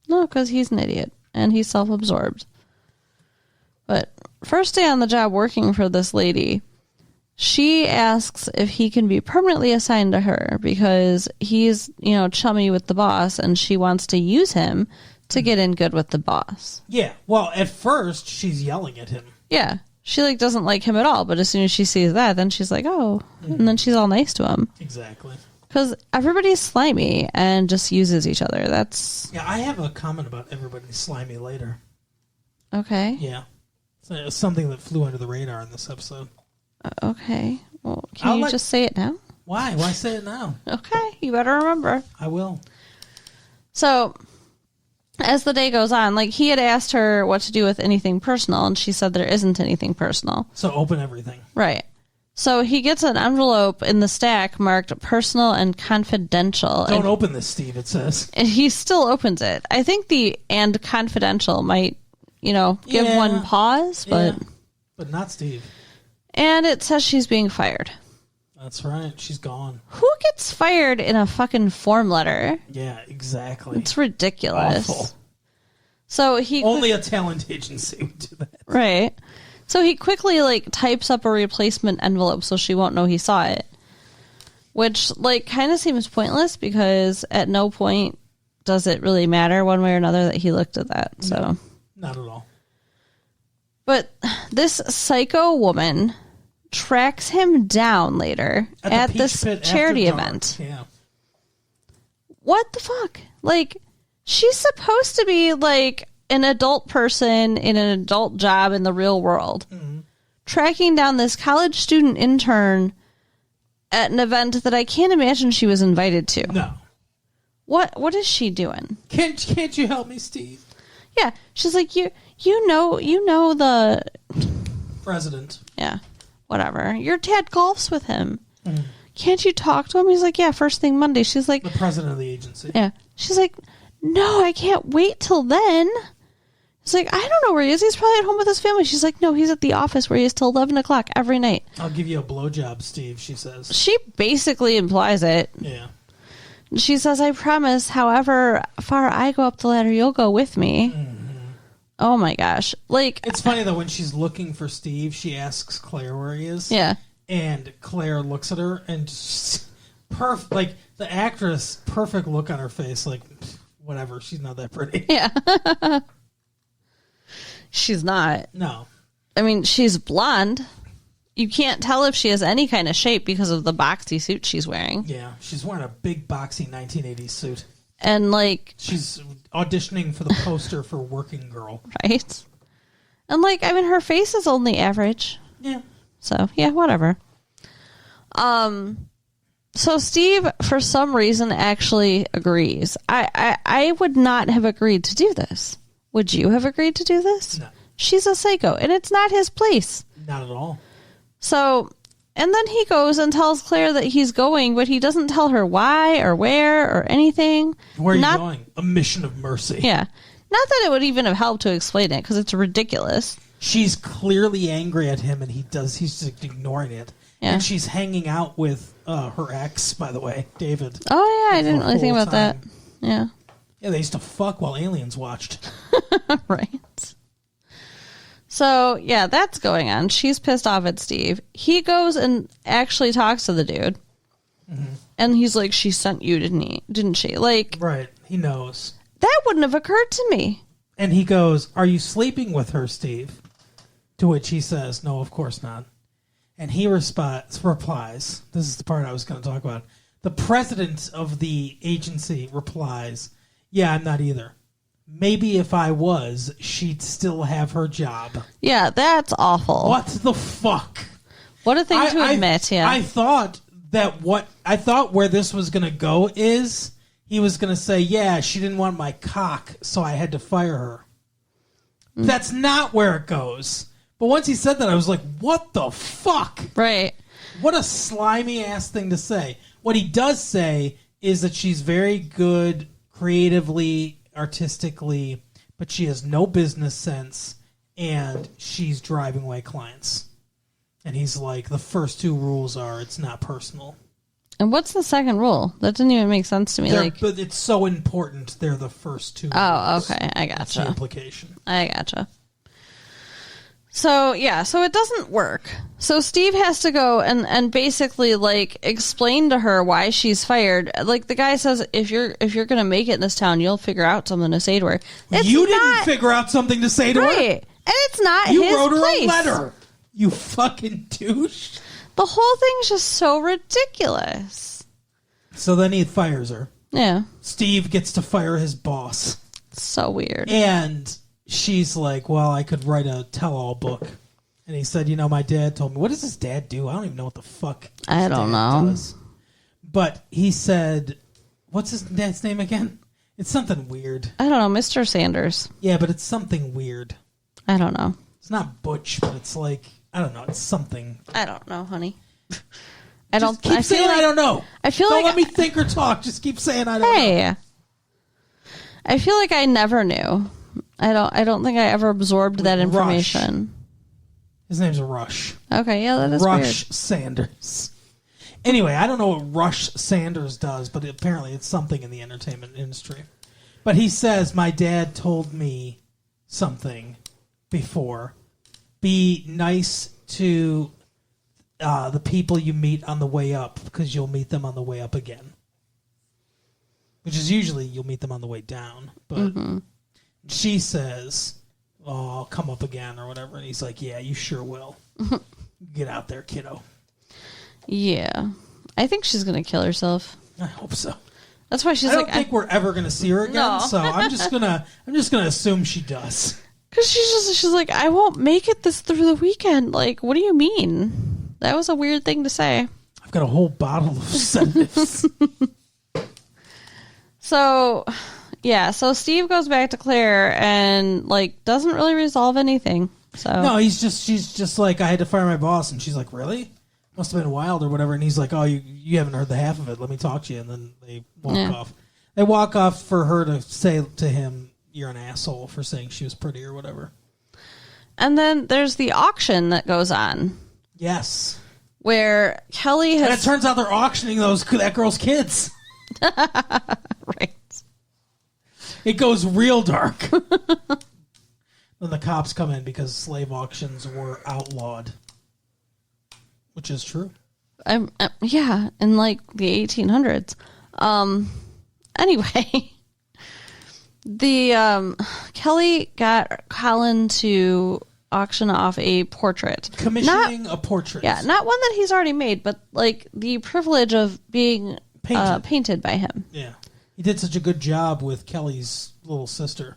[SPEAKER 1] No, because he's an idiot and he's self-absorbed. But first day on the job working for this lady, she asks if he can be permanently assigned to her because he's, chummy with the boss and she wants to use him to get in good with the boss.
[SPEAKER 2] Yeah. Well, at first, she's yelling at him.
[SPEAKER 1] Yeah. She, doesn't like him at all, but as soon as she sees that, then she's like, oh. And then she's all nice to him.
[SPEAKER 2] Exactly.
[SPEAKER 1] Because everybody's slimy and just uses each other. That's...
[SPEAKER 2] Yeah, I have a comment about everybody's slimy later.
[SPEAKER 1] Okay.
[SPEAKER 2] Yeah. It's something that flew under the radar in this episode.
[SPEAKER 1] Okay. Well, can you just say it now?
[SPEAKER 2] Why? Why say it now?
[SPEAKER 1] Okay. You better remember.
[SPEAKER 2] I will.
[SPEAKER 1] So... as the day goes on, he had asked her what to do with anything personal, and she said there isn't anything personal.
[SPEAKER 2] So open everything.
[SPEAKER 1] Right. So he gets an envelope in the stack marked personal and confidential.
[SPEAKER 2] Don't open this, Steve, it says.
[SPEAKER 1] And he still opens it. I think the and confidential might, give one pause, but...
[SPEAKER 2] Yeah. But not Steve.
[SPEAKER 1] And it says she's being fired.
[SPEAKER 2] That's right. She's gone.
[SPEAKER 1] Who gets fired in a fucking form letter?
[SPEAKER 2] Yeah, exactly.
[SPEAKER 1] It's ridiculous.
[SPEAKER 2] Awful.
[SPEAKER 1] So he
[SPEAKER 2] only a talent agency would do that.
[SPEAKER 1] Right. So he quickly types up a replacement envelope so she won't know he saw it. Which kind of seems pointless because at no point does it really matter one way or another that he looked at that. So
[SPEAKER 2] no, not at all.
[SPEAKER 1] But this psycho woman tracks him down later at this charity event.
[SPEAKER 2] Yeah.
[SPEAKER 1] What the fuck? She's supposed to be an adult person in an adult job in the real world. Mm-hmm. Tracking down this college student intern at an event that I can't imagine she was invited to.
[SPEAKER 2] No.
[SPEAKER 1] What is she doing?
[SPEAKER 2] Can't you help me, Steve?
[SPEAKER 1] Yeah. She's like, you know the
[SPEAKER 2] president.
[SPEAKER 1] Yeah. Whatever. Your dad golfs with him. Mm. Can't you talk to him? He's like, yeah, first thing Monday. She's like...
[SPEAKER 2] the president of the agency.
[SPEAKER 1] Yeah. She's like, no, I can't wait till then. He's like, I don't know where he is. He's probably at home with his family. She's like, no, he's at the office where he is till 11 o'clock every night.
[SPEAKER 2] I'll give you a blowjob, Steve, she says.
[SPEAKER 1] She basically implies it.
[SPEAKER 2] Yeah.
[SPEAKER 1] She says, I promise, however far I go up the ladder, you'll go with me. Mm-hmm. Oh my gosh.
[SPEAKER 2] It's funny though, when she's looking for Steve, she asks Claire where he is.
[SPEAKER 1] Yeah.
[SPEAKER 2] And Claire looks at her and the actress, perfect look on her face, whatever, she's not that pretty.
[SPEAKER 1] Yeah. She's not.
[SPEAKER 2] No.
[SPEAKER 1] I mean, she's blonde. You can't tell if she has any kind of shape because of the boxy suit she's wearing.
[SPEAKER 2] Yeah, she's wearing a big boxy 1980s suit.
[SPEAKER 1] And
[SPEAKER 2] she's auditioning for the poster for Working Girl.
[SPEAKER 1] Right. And her face is only average.
[SPEAKER 2] Yeah.
[SPEAKER 1] So, yeah, whatever. So Steve, for some reason, actually agrees. I would not have agreed to do this. Would you have agreed to do this?
[SPEAKER 2] No.
[SPEAKER 1] She's a psycho, and it's not his place.
[SPEAKER 2] Not at all.
[SPEAKER 1] So, and then he goes and tells Claire that he's going, but he doesn't tell her why or where or anything.
[SPEAKER 2] Where are you going? A mission of mercy.
[SPEAKER 1] Yeah. Not that it would even have helped to explain it, because it's ridiculous.
[SPEAKER 2] She's clearly angry at him, and he's just ignoring it. Yeah. And she's hanging out with her ex, by the way, David.
[SPEAKER 1] Oh, yeah, I didn't really think about that. Yeah.
[SPEAKER 2] Yeah, they used to fuck while aliens watched.
[SPEAKER 1] Right. So, yeah, that's going on. She's pissed off at Steve. He goes and actually talks to the dude. Mm-hmm. And he's like, she sent you, didn't she? Like,
[SPEAKER 2] right. He knows.
[SPEAKER 1] That wouldn't have occurred to me.
[SPEAKER 2] And he goes, are you sleeping with her, Steve? To which he says, no, of course not. And he replies, this is the part I was going to talk about. The president of the agency replies, yeah, I'm not either. Maybe if I was, she'd still have her job.
[SPEAKER 1] Yeah, that's awful.
[SPEAKER 2] What the fuck?
[SPEAKER 1] What a thing to admit, yeah.
[SPEAKER 2] I thought where this was going to go is he was going to say, yeah, she didn't want my cock, so I had to fire her. Mm. That's not where it goes. But once he said that, I was like, what the fuck?
[SPEAKER 1] Right.
[SPEAKER 2] What a slimy ass thing to say. What he does say is that she's very good creatively, artistically, but she has no business sense, and she's driving away clients. And he's like, the first two rules are it's not personal.
[SPEAKER 1] And what's the second rule? That didn't even make sense to me.
[SPEAKER 2] But it's so important. They're the first two rules.
[SPEAKER 1] Oh, okay. I gotcha.
[SPEAKER 2] That's the implication.
[SPEAKER 1] I gotcha. So, yeah, so it doesn't work. So Steve has to go and basically, like, explain to her why she's fired. Like, the guy says, if you're going to make it in this town, you'll figure out something to say to her.
[SPEAKER 2] You didn't figure out something to say to her?
[SPEAKER 1] Right. And it's not his place.
[SPEAKER 2] You wrote her a letter. You fucking douche.
[SPEAKER 1] The whole thing's just so ridiculous.
[SPEAKER 2] So then he fires her.
[SPEAKER 1] Yeah.
[SPEAKER 2] Steve gets to fire his boss.
[SPEAKER 1] So weird.
[SPEAKER 2] And she's like, well, I could write a tell-all book. And he said, my dad told me. What does his dad do? I don't even know what the fuck
[SPEAKER 1] I don't know.
[SPEAKER 2] Does. But he said, what's his dad's name again? It's something weird.
[SPEAKER 1] I don't know, Mr. Sanders.
[SPEAKER 2] Yeah, but it's something weird.
[SPEAKER 1] I don't know.
[SPEAKER 2] It's not Butch, but it's like, I don't know, it's something.
[SPEAKER 1] I don't know, honey.
[SPEAKER 2] I don't know.
[SPEAKER 1] I feel
[SPEAKER 2] don't
[SPEAKER 1] like
[SPEAKER 2] let me think or talk. Just keep saying I don't know.
[SPEAKER 1] I feel like I never knew. I don't think I ever absorbed that information.
[SPEAKER 2] Rush. His name's Rush.
[SPEAKER 1] Okay, yeah, that is
[SPEAKER 2] Rush
[SPEAKER 1] weird.
[SPEAKER 2] Sanders. Anyway, I don't know what Rush Sanders does, but apparently it's something in the entertainment industry. But he says, my dad told me something before. Be nice to the people you meet on the way up, because you'll meet them on the way up again. Which is usually you'll meet them on the way down. But she says, oh, I'll come up again or whatever. And he's like, yeah, you sure will. Get out there, kiddo.
[SPEAKER 1] Yeah. I think she's going to kill herself.
[SPEAKER 2] I hope so.
[SPEAKER 1] That's why she's
[SPEAKER 2] I don't think we're ever going to see her again,
[SPEAKER 1] No.
[SPEAKER 2] so I'm just gonna assume she does.
[SPEAKER 1] Because she's like, I won't make it through the weekend. Like, what do you mean? That was a weird thing to say.
[SPEAKER 2] I've got a whole bottle of sedatives.
[SPEAKER 1] So, yeah. So Steve goes back to Claire and like doesn't really resolve anything. So
[SPEAKER 2] no, she's just like, I had to fire my boss, and she's like, really? Must have been wild or whatever. And he's like, oh, you haven't heard the half of it. Let me talk to you. And then they walk off. They walk off for her to say to him, you're an asshole for saying she was pretty or whatever.
[SPEAKER 1] And then there's the auction that goes on.
[SPEAKER 2] Yes.
[SPEAKER 1] Where Kelly has...
[SPEAKER 2] And it turns out they're auctioning that girl's kids.
[SPEAKER 1] Right.
[SPEAKER 2] It goes real dark. Then the cops come in because slave auctions were outlawed. Which is true.
[SPEAKER 1] Yeah, in like the 1800s. Anyway, the Kelly got Colin to auction off a portrait.
[SPEAKER 2] Commissioning a portrait.
[SPEAKER 1] Yeah, not one that he's already made, but like the privilege of being painted by him.
[SPEAKER 2] Yeah. He did such a good job with Kelly's little sister.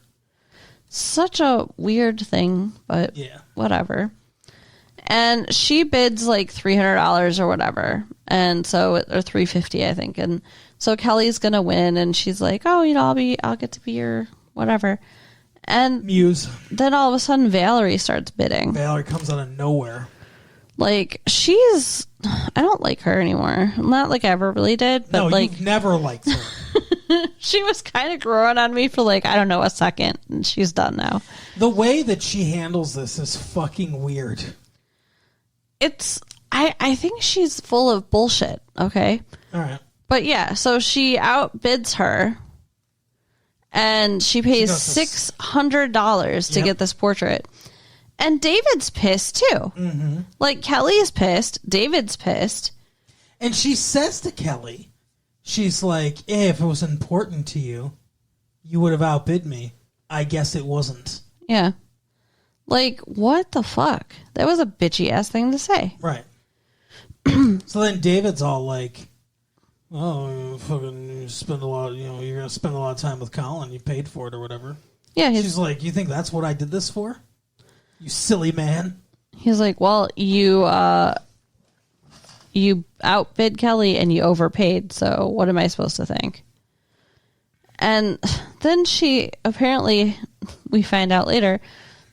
[SPEAKER 1] Such a weird thing, but whatever. And she bids like $300 or whatever. And so, or $350, I think. And so Kelly's going to win. And she's like, oh, I'll get to be your whatever. And
[SPEAKER 2] Muse.
[SPEAKER 1] Then all of a sudden Valerie starts bidding.
[SPEAKER 2] Valerie comes out of nowhere.
[SPEAKER 1] Like, I don't like her anymore. Not like I ever really did. But
[SPEAKER 2] no,
[SPEAKER 1] like,
[SPEAKER 2] you've never liked her.
[SPEAKER 1] She was kind of growing on me for like, I don't know, a second. And she's done now.
[SPEAKER 2] The way that she handles this is fucking weird.
[SPEAKER 1] I think she's full of bullshit, okay?
[SPEAKER 2] All right.
[SPEAKER 1] But yeah, so she outbids her, and she pays $600 to get this portrait. And David's pissed, too. Mm-hmm. Like, Kelly is pissed, David's pissed.
[SPEAKER 2] And she says to Kelly, she's like, hey, if it was important to you, you would have outbid me. I guess it wasn't.
[SPEAKER 1] Yeah. Like, what the fuck? That was a bitchy-ass thing to say.
[SPEAKER 2] Right. So then David's all like, oh, you spend a lot, you're going to spend a lot of time with Colin. You paid for it or whatever.
[SPEAKER 1] Yeah.
[SPEAKER 2] She's like, you think that's what I did this for? You silly man.
[SPEAKER 1] He's like, well, you outbid Kelly and you overpaid, so what am I supposed to think? And then she, apparently, we find out later,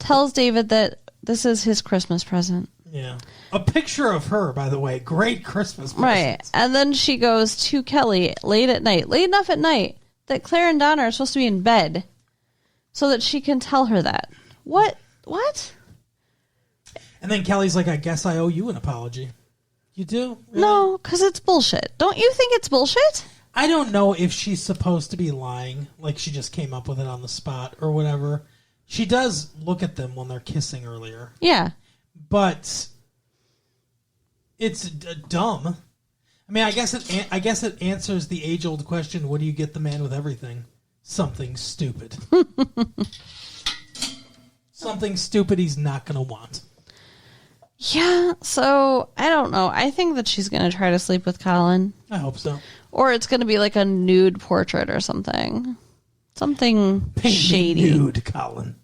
[SPEAKER 1] tells David that this is his Christmas present.
[SPEAKER 2] Yeah. A picture of her, by the way. Great Christmas present.
[SPEAKER 1] Right. And then she goes to Kelly late enough at night, that Claire and Donna are supposed to be in bed so that she can tell her that. What?
[SPEAKER 2] And then Kelly's like, I guess I owe you an apology. You do? Really?
[SPEAKER 1] No, because it's bullshit. Don't you think it's bullshit?
[SPEAKER 2] I don't know if she's supposed to be lying, like she just came up with it on the spot or whatever. She does look at them when they're kissing earlier.
[SPEAKER 1] Yeah.
[SPEAKER 2] But it's dumb. I mean, I guess it answers the age-old question, what do you get the man with everything? Something stupid. Something stupid he's not going to want.
[SPEAKER 1] Yeah, so I don't know. I think that she's going to try to sleep with Colin.
[SPEAKER 2] I hope so.
[SPEAKER 1] Or it's going to be like a nude portrait or something. Something shady.
[SPEAKER 2] Nude, Colin.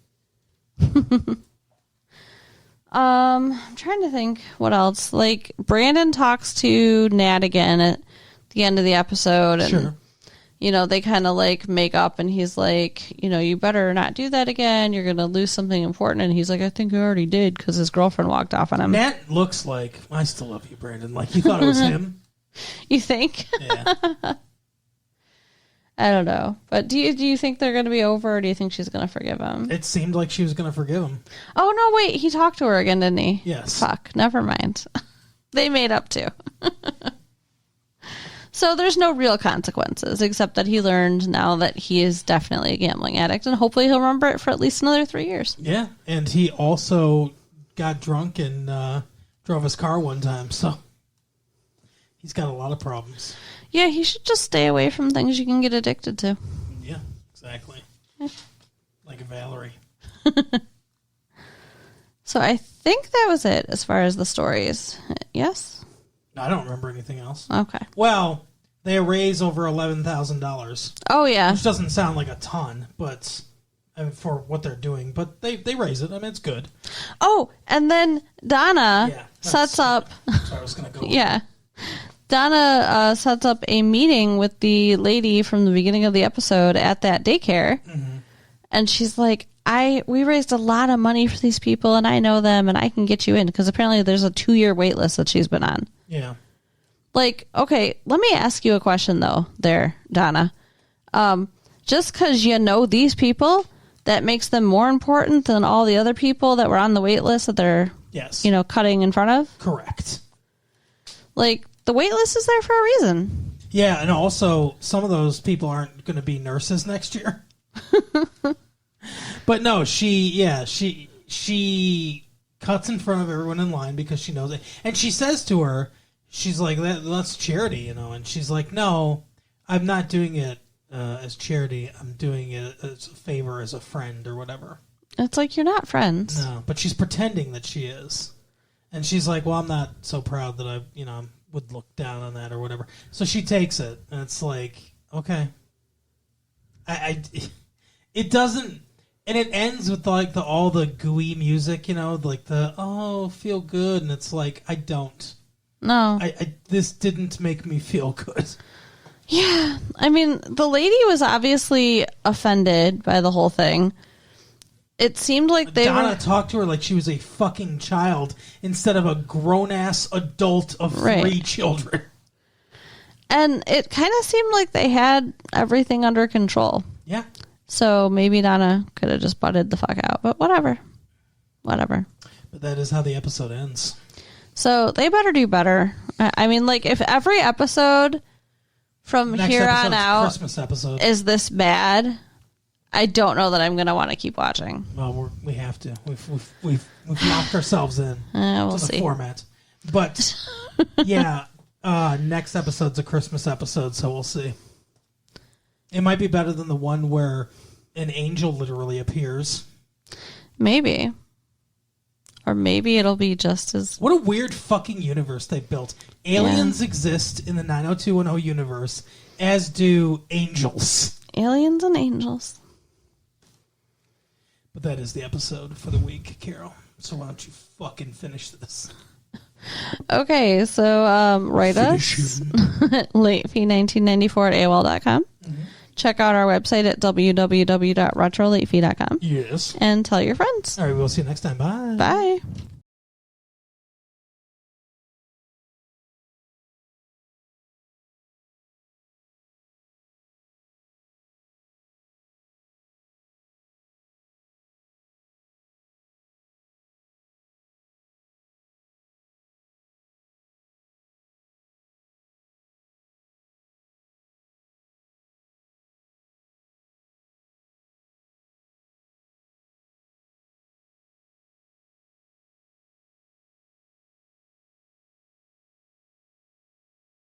[SPEAKER 1] I'm trying to think what else. Like, Brandon talks to Nat again at the end of the episode. And,
[SPEAKER 2] sure.
[SPEAKER 1] They kind of like make up and he's like, you better not do that again. You're going to lose something important. And he's like, I think I already did because his girlfriend walked off on him.
[SPEAKER 2] Nat looks like, I still love you, Brandon. Like, you thought it was him?
[SPEAKER 1] You think?
[SPEAKER 2] Yeah.
[SPEAKER 1] I don't know. But do you think they're going to be over or do you think she's going to forgive him?
[SPEAKER 2] It seemed like she was going to forgive him.
[SPEAKER 1] Oh, no, wait. He talked to her again, didn't he?
[SPEAKER 2] Yes.
[SPEAKER 1] Fuck. Never mind. They made up too. So there's no real consequences except that he learned now that he is definitely a gambling addict and hopefully he'll remember it for at least another 3 years.
[SPEAKER 2] Yeah. And he also got drunk and drove his car one time. So he's got a lot of problems.
[SPEAKER 1] Yeah, he should just stay away from things you can get addicted to.
[SPEAKER 2] Yeah, exactly. Like Valerie.
[SPEAKER 1] So I think that was it as far as the stories. Yes?
[SPEAKER 2] I don't remember anything else.
[SPEAKER 1] Okay.
[SPEAKER 2] Well, they raise over $11,000.
[SPEAKER 1] Oh, yeah.
[SPEAKER 2] Which doesn't sound like a ton, but for what they're doing. But they raise it. I mean, it's good.
[SPEAKER 1] Oh, and then Donna sets up...
[SPEAKER 2] Sorry, I was going to go.
[SPEAKER 1] Yeah. Donna sets up a meeting with the lady from the beginning of the episode at that daycare. Mm-hmm. And she's like, we raised a lot of money for these people, and I know them, and I can get you in. Because apparently there's a 2-year wait list that she's been on.
[SPEAKER 2] Yeah.
[SPEAKER 1] Like, okay, let me ask you a question, though, there, Donna. Just because you know these people, that makes them more important than all the other people that were on the wait list that they're, cutting in front of?
[SPEAKER 2] Correct.
[SPEAKER 1] Like, the wait list is there for a reason.
[SPEAKER 2] Yeah, and also, some of those people aren't going to be nurses next year. But no, she cuts in front of everyone in line because she knows it. And she says to her, she's like, that's charity, and she's like, no, I'm not doing it as charity. I'm doing it as a favor, as a friend or whatever.
[SPEAKER 1] It's like, you're not friends.
[SPEAKER 2] No, but she's pretending that she is. And she's like, well, I'm not so proud that I would look down on that or whatever. So she takes it, and it's like, okay. It doesn't... And it ends with like all the gooey music, like the feel good, and it's like I don't.
[SPEAKER 1] No,
[SPEAKER 2] this didn't make me feel good.
[SPEAKER 1] Yeah, I mean, the lady was obviously offended by the whole thing. It seemed like
[SPEAKER 2] Donna talked to her like she was a fucking child instead of a grown-ass adult of 3 children.
[SPEAKER 1] And it kind of seemed like they had everything under control.
[SPEAKER 2] Yeah.
[SPEAKER 1] So maybe Donna could have just butted the fuck out, but whatever. Whatever.
[SPEAKER 2] But that is how the episode ends.
[SPEAKER 1] So they better do better. I mean, like, if every episode from here on out
[SPEAKER 2] Christmas episode
[SPEAKER 1] is this bad, I don't know that I'm going to want to keep watching.
[SPEAKER 2] Well, we have to. We've locked ourselves in
[SPEAKER 1] We'll
[SPEAKER 2] to the
[SPEAKER 1] see.
[SPEAKER 2] format. But, yeah, next episode's a Christmas episode, so we'll see. It might be better than the one where an angel literally appears.
[SPEAKER 1] Maybe. Or maybe it'll be just as...
[SPEAKER 2] What a weird fucking universe they built. Aliens exist in the 90210 universe, as do angels.
[SPEAKER 1] Aliens and angels.
[SPEAKER 2] But that is the episode for the week, Carol. So why don't you fucking finish this?
[SPEAKER 1] Okay, so write us latefee1994 at AOL.com. Mm-hmm. Check out our website at www.retrolatefee.com.
[SPEAKER 2] Yes.
[SPEAKER 1] And tell your friends.
[SPEAKER 2] All right, we'll see you next time. Bye.
[SPEAKER 1] Bye.